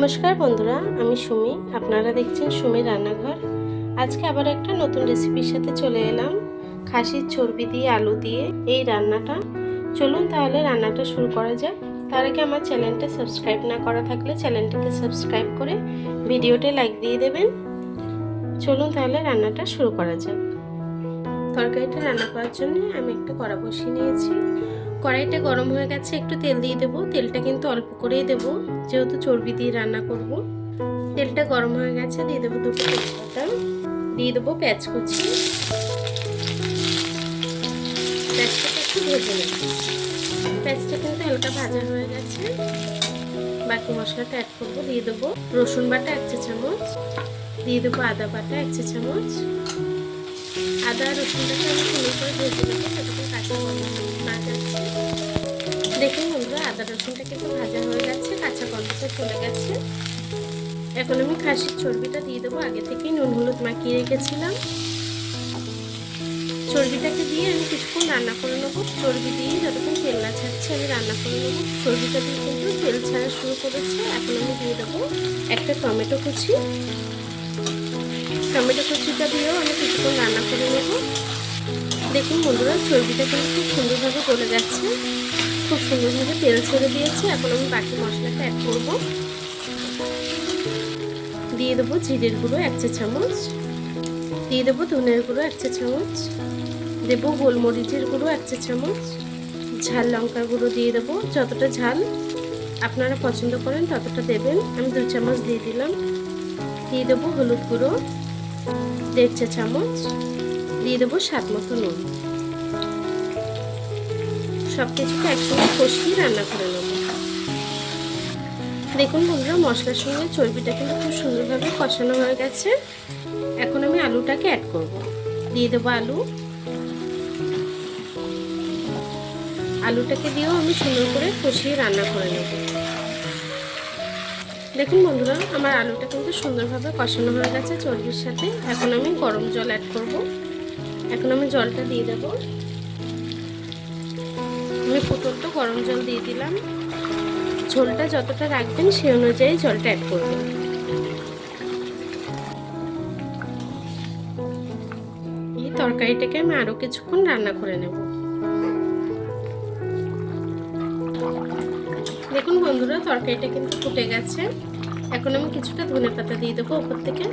নমস্কার বন্ধুরা, আমি সুমি। আপনারা দেখছেন সুমি রান্নাঘর। আজকে আবার একটা নতুন রেসিপির সাথে চলে এলাম, খাসির চর্বি দিয়ে আলু দিয়ে এই রান্নাটা। চলুন তাহলে রান্নাটা শুরু করা যাক। তার আগে আমার চ্যানেলটা সাবস্ক্রাইব না করা থাকলে চ্যানেলটাকে সাবস্ক্রাইব করে ভিডিওতে লাইক দিয়ে দেবেন। চলুন তাহলে রান্নাটা শুরু করা যাক। তরকারিটা রান্না করার জন্য আমি একটা কড়া বসিয়ে নিয়েছি। কড়াইটা গরম হয়ে গেছে, একটু তেল দিয়ে দেবো। তেলটা কিন্তু অল্প করেই দেবো, যেহেতু চর্বি দিয়ে রান্না করব। তেলটা গরম হয়ে গেছে, দিয়ে দেবো দুটো তেজপাতা, দিয়ে দেবো পেঁয়াজ কুচি। পেঁয়াজটাকে একটু ভেজে নেব। পেঁয়াজটা কিন্তু হালকা ভাজা হয়ে গেছে, বাকি মশলাটা অ্যাড করবো। দিয়ে দেবো রসুন বাটা 1 চা চামচ, দিয়ে দেবো আদা বাটা 1 চা চামচ। আদা রসুনটাকে আমি সুন্দর করে ভেজে নেবো, যতক্ষণ কাঁচা গন্ধ না যাচ্ছে। দেখুন বন্ধুরা, আদা রসুনটা কিন্তু ভাজা হয়ে গেছে, কাঁচা গন্ধটা চলে গেছে। এখন আমি খাসির চর্বিটা দিয়ে দেবো। আগে থেকেই নুন হলুদ মাখিয়ে রেখেছিলাম। চর্বিটাকে দিয়ে আমি কিছুক্ষণ রান্না করে নেবো। চর্বি দিয়ে যতক্ষণ তেল না ছাড়ছে আমি রান্না করে নেবো। চর্বিটা দিয়ে কিন্তু তেল ছাড়া শুরু করেছে। এখন আমি দিয়ে দেবো একটা টমেটো কুচি। টমেটো কুচিটা দিয়েও আমি কিছুক্ষণ রান্না করে নেবো। দেখুন বন্ধুরা, চর্বিটা কিন্তু খুব সুন্দরভাবে গলে যাচ্ছে, খুব সুন্দরভাবে তেল ছেড়ে দিয়েছে। এখন আমি বাকি মশলাটা অ্যাড করব। দিয়ে দেবো জিরের গুঁড়ো 1 চা চামচ, দিয়ে দেবো ধনের গুঁড়ো 1 চা চামচ, দেবো গোলমরিচের গুঁড়ো 1 চা চামচ, ঝাল লঙ্কার গুঁড়ো দিয়ে দেবো। যতটা ঝাল আপনারা পছন্দ করেন ততটা দেবেন। আমি 2 চামচ দিয়ে দিলাম। দিয়ে দেবো হলুদ গুঁড়ো 1.5 চা চামচ, দিয়ে দেবো স্বাদ মতো নুন। সব কিছুকে একসঙ্গে কষিয়ে রান্না করে নেব। দেখুন বন্ধুরা, মশলার সঙ্গে চর্বিটা কিন্তু খুব সুন্দরভাবে কষানো হয়ে গেছে। এখন আমি আলুটাকে অ্যাড করব। দিয়ে দেবো আলু। আলুটাকে দিয়েও আমি সুন্দর করে কষিয়ে রান্না করে নেব। দেখুন বন্ধুরা, আমার আলুটা কিন্তু সুন্দরভাবে কষানো হয়ে গেছে চর্বির সাথে। এখন আমি গরম জল অ্যাড করব। এখন আমি জলটা দিয়ে দেব। আমি ফুটন্ত গরম জল দিয়ে দিলাম। ঝোলটা যতটা রাখবেন সেই অনুযায়ী জলটা অ্যাড করবেন। এই তরকারিটাকে আমি আরও কিছুক্ষণ রান্না করে নেব। দেখুন বন্ধুরা, তরকারিটা কিন্তু ফুটে গেছে। এখন আমি কিছুটা ধনেপাতা দিয়ে দেবো উপর থেকে।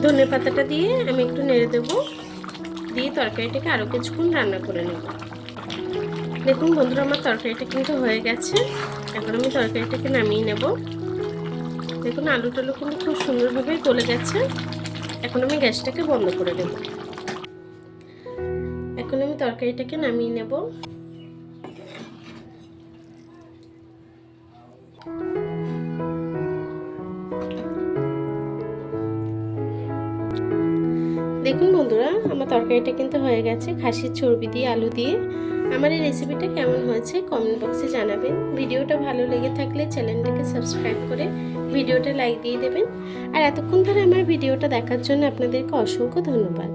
ধনেপাতাটা দিয়ে আমি একটু নেড়ে দেবো, দিয়ে তরকারিটাকে আরও কিছুক্ষণ রান্না করে নেব। দেখুন বন্ধুরা, আমার তরকারিটা কিন্তু হয়ে গেছে। এখন আমি তরকারিটাকে নামিয়ে নেব। দেখুন আলু টালু কিন্তু খুব সুন্দরভাবে গলে গেছে। এখন আমি গ্যাসটাকে বন্ধ করে দেব। এখন আমি তরকারিটাকে নামিয়ে নেব। দেখুন বন্ধুরা, আমার তরকারিটা কিন্তু হয়ে গেছে খাসির চর্বি দিয়ে আলু দিয়ে। আমার এই রেসিপিটা কেমন হয়েছে কমেন্ট বক্সে জানাবেন। ভিডিওটা ভালো লেগে থাকলে চ্যানেলটাকে সাবস্ক্রাইব করে ভিডিওটা লাইক দিয়ে দেবেন। আর এতক্ষণ ধরে আমার ভিডিওটা দেখার জন্য আপনাদেরকে অসংখ্য ধন্যবাদ।